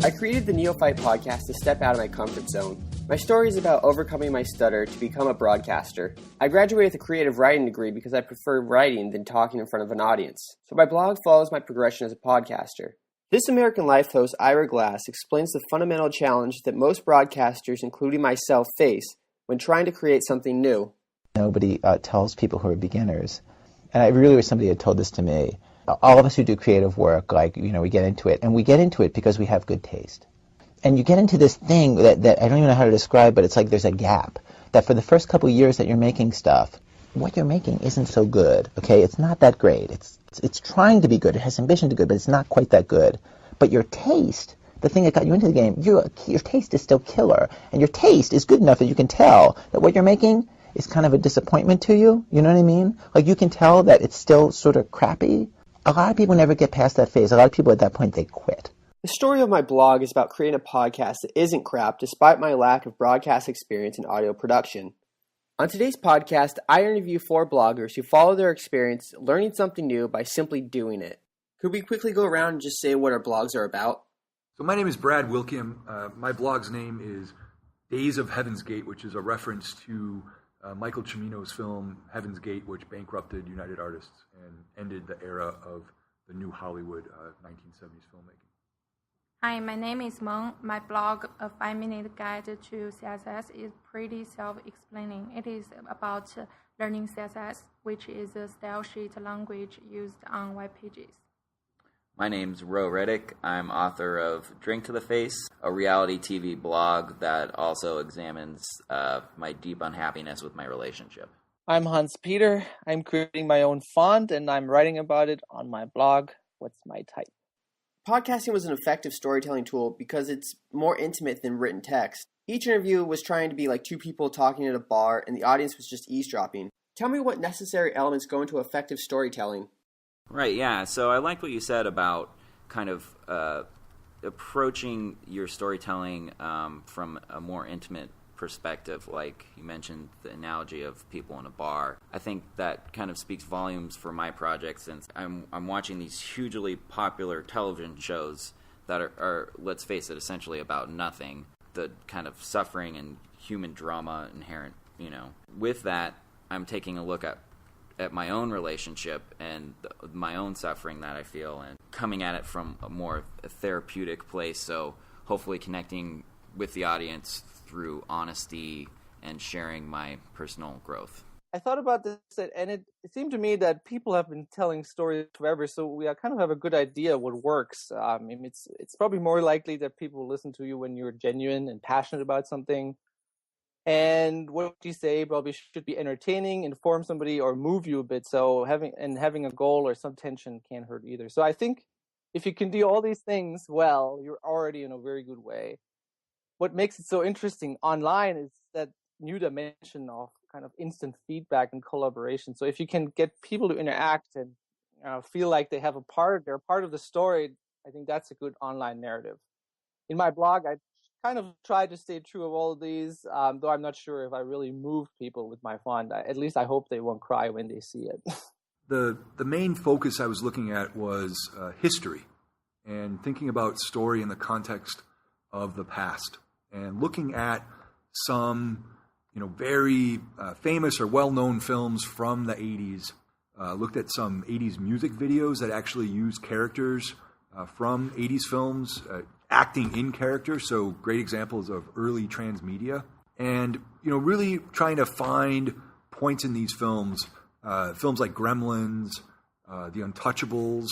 I created the Neophyte podcast to step out of my comfort zone. My story is about overcoming my stutter to become a broadcaster. I graduated with a creative writing degree because I prefer writing than talking in front of an audience, so my blog follows my progression as a podcaster. This American Life host, Ira Glass, explains the fundamental challenge that most broadcasters, including myself, face when trying to create something new. Nobody tells people who are beginners, and I really wish somebody had told this to me. All of us who do creative work, we get into it, and we get into it because we have good taste. And you get into this thing that I don't even know how to describe, but it's like there's a gap, that for the first couple of years that you're making stuff, what you're making isn't so good, okay? It's not that great. It's trying to be good. It has ambition to be good, but it's not quite that good. But your taste, the thing that got you into the game, your taste is still killer. And your taste is good enough that you can tell that what you're making is kind of a disappointment to you. You know what I mean? Like, you can tell that it's still sort of crappy. A lot of people never get past that phase. A lot of people at that point, they quit. The story of my blog is about creating a podcast that isn't crap despite my lack of broadcast experience in audio production. On today's podcast, I interview 4 bloggers who follow their experience learning something new by simply doing it. Could we quickly go around and just say what our blogs are about? So my name is Brad Wilkim. My blog's name is Days of Heaven's Gate, which is a reference to Michael Cimino's film Heaven's Gate, which bankrupted United Artists and ended the era of the new Hollywood 1970s filmmaking. Hi, my name is Meng. My blog, A 5-Minute Guide to CSS, is pretty self-explaining. It is about learning CSS, which is a style sheet language used on web pages. My name's Ro Reddick. I'm author of Drink to the Face, a reality TV blog that also examines my deep unhappiness with my relationship. I'm Hans Peter. I'm creating my own font, and I'm writing about it on my blog, What's My Type? Podcasting was an effective storytelling tool because it's more intimate than written text. Each interview was trying to be like 2 people talking at a bar, and the audience was just eavesdropping. Tell me what necessary elements go into effective storytelling. Right, yeah. So I liked what you said about kind of approaching your storytelling from a more intimate perspective, like you mentioned the analogy of people in a bar. I think that kind of speaks volumes for my project, since I'm watching these hugely popular television shows that are, let's face it, essentially about nothing. The kind of suffering and human drama inherent, With that, I'm taking a look at my own relationship and my own suffering that I feel, and coming at it from a more therapeutic place, so hopefully connecting with the audience through honesty and sharing my personal growth. I thought about this, and it seemed to me that people have been telling stories forever, so we kind of have a good idea what works. It's probably more likely that people will listen to you when you're genuine and passionate about something. And what you say probably should be entertaining, inform somebody, or move you a bit. So having a goal or some tension can't hurt either. So I think if you can do all these things well, you're already in a very good way. What makes it so interesting online is that new dimension of kind of instant feedback and collaboration. So if you can get people to interact and feel like they're part of the story, I think that's a good online narrative. In my blog, I kind of try to stay true of all of these, though I'm not sure if I really moved people with my font. At least I hope they won't cry when they see it. The main focus I was looking at was history, and thinking about story in the context of the past, and looking at some very famous or well-known films from the 80s. Looked at some 80s music videos that actually use characters from 80s films, acting in character, so great examples of early transmedia. And, really trying to find points in these films like Gremlins, The Untouchables,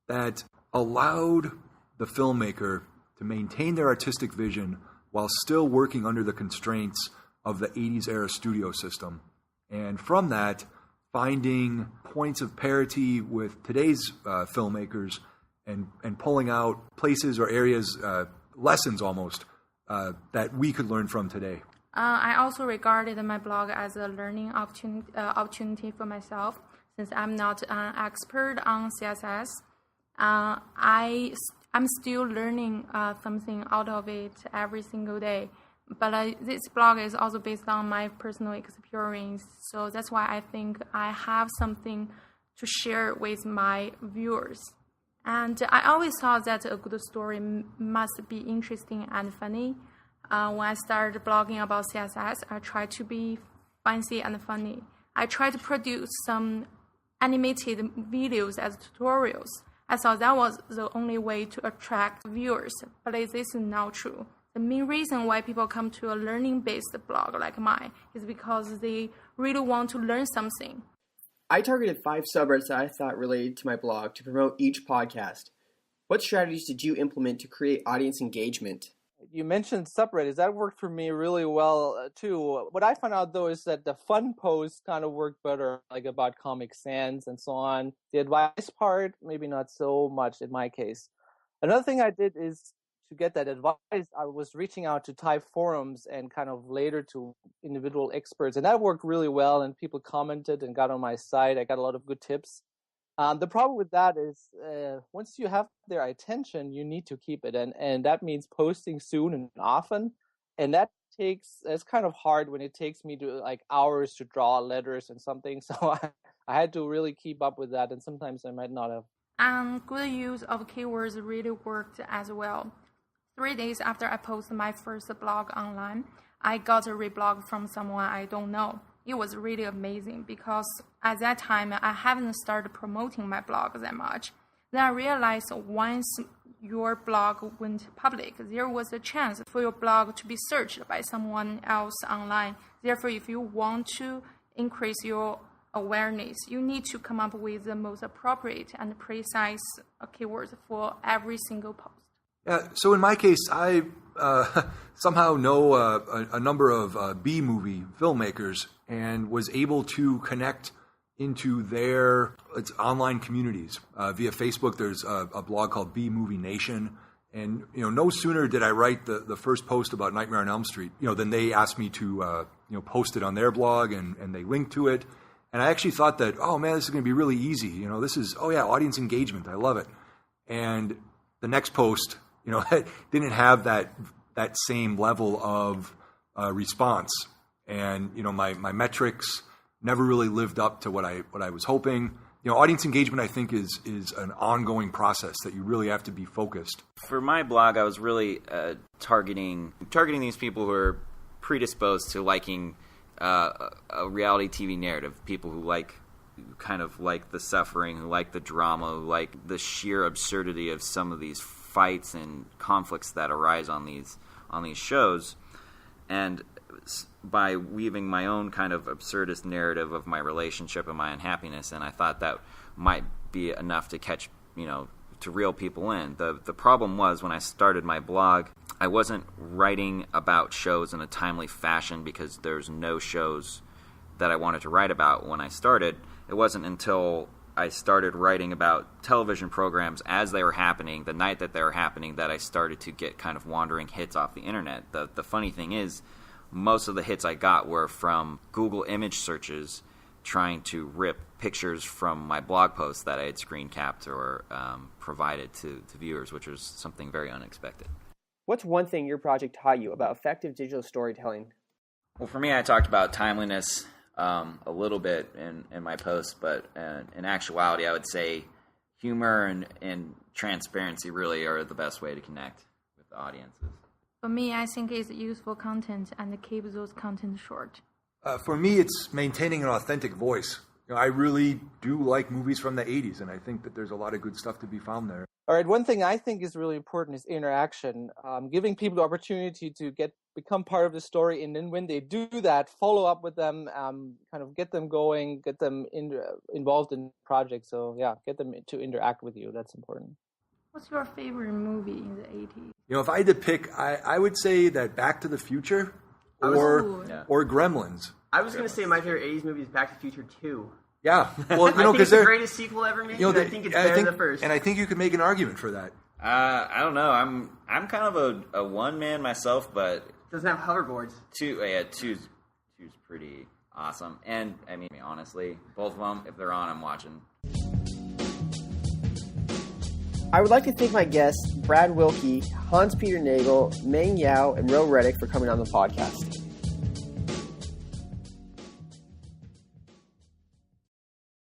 that allowed the filmmaker to maintain their artistic vision while still working under the constraints of the 80s era studio system. And from that, finding points of parity with today's filmmakers and pulling out places or areas, lessons almost, that we could learn from today. I also regarded my blog as a learning opportunity for myself, since I'm not an expert on CSS. I'm still learning something out of it every single day. But this blog is also based on my personal experience, so that's why I think I have something to share with my viewers. And I always thought that a good story must be interesting and funny. When I started blogging about CSS, I tried to be fancy and funny. I tried to produce some animated videos as tutorials. I thought that was the only way to attract viewers, but this is not true. The main reason why people come to a learning-based blog like mine is because they really want to learn something. I targeted 5 subreddits that I thought related to my blog to promote each podcast. What strategies did you implement to create audience engagement? You mentioned subreddits. That worked for me really well, too. What I found out, though, is that the fun posts kind of work better, like about Comic Sans and so on. The advice part, maybe not so much in my case. Another thing I did is to get that advice, I was reaching out to Thai forums and kind of later to individual experts. And that worked really well, and people commented and got on my site. I got a lot of good tips. The problem with that is once you have their attention, you need to keep it. And that means posting soon and often. And it's kind of hard when it takes me to like hours to draw letters and something. So I had to really keep up with that. And sometimes I might not have. And good use of keywords really worked as well. 3 days after I posted my first blog online, I got a reblog from someone I don't know. It was really amazing because at that time, I haven't started promoting my blog that much. Then I realized once your blog went public, there was a chance for your blog to be searched by someone else online. Therefore, if you want to increase your awareness, you need to come up with the most appropriate and precise keywords for every single post. Yeah, so in my case, I somehow know a number of B-movie filmmakers and was able to connect into their online communities. Via Facebook, there's a blog called B-Movie Nation. And, no sooner did I write the first post about Nightmare on Elm Street, than they asked me to, post it on their blog and they linked to it. And I actually thought that, oh man, this is going to be really easy. This is, audience engagement. I love it. And the next post, didn't have that same level of response, and my metrics never really lived up to what I was hoping. Audience engagement, I think, is an ongoing process that you really have to be focused. For my blog, I was really targeting these people who are predisposed to liking a reality TV narrative, people who kind of like the suffering, who like the drama, who like the sheer absurdity of some of these fights and conflicts that arise on these shows. And by weaving my own kind of absurdist narrative of my relationship and my unhappiness, and I thought that might be enough to catch, to reel people in. The problem was when I started my blog, I wasn't writing about shows in a timely fashion because there's no shows that I wanted to write about when I started. It wasn't until I started writing about television programs as they were happening, the night that they were happening, that I started to get kind of wandering hits off the internet. The funny thing is, most of the hits I got were from Google image searches trying to rip pictures from my blog posts that I had screen capped or provided to viewers, which was something very unexpected. What's one thing your project taught you about effective digital storytelling? Well, for me, I talked about timeliness a little bit in my posts, but in actuality, I would say humor and transparency really are the best way to connect with the audiences. For me, I think it's useful content and keep those content short. For me, it's maintaining an authentic voice. I really do like movies from the 80s, and I think that there's a lot of good stuff to be found there. All right, one thing I think is really important is interaction, giving people the opportunity to become part of the story, and then when they do that, follow up with them, kind of get them going, get them involved in projects. So yeah, get them to interact with you. That's important. What's your favorite movie in the 80s? If I had to pick, I would say that Back to the Future or Gremlins. I was going to say my favorite 80s movie is Back to the Future 2. Yeah, well, I think it's the greatest sequel ever made, and I think it's better than the first. And I think you could make an argument for that. I don't know. I'm kind of a one man myself, but doesn't have hoverboards. Two's pretty awesome. And I mean, honestly, both of them, if they're on, I'm watching. I would like to thank my guests, Brad Wilkie, Hans-Peter Nagel, Meng Yao, and Ro Reddick for coming on the podcast.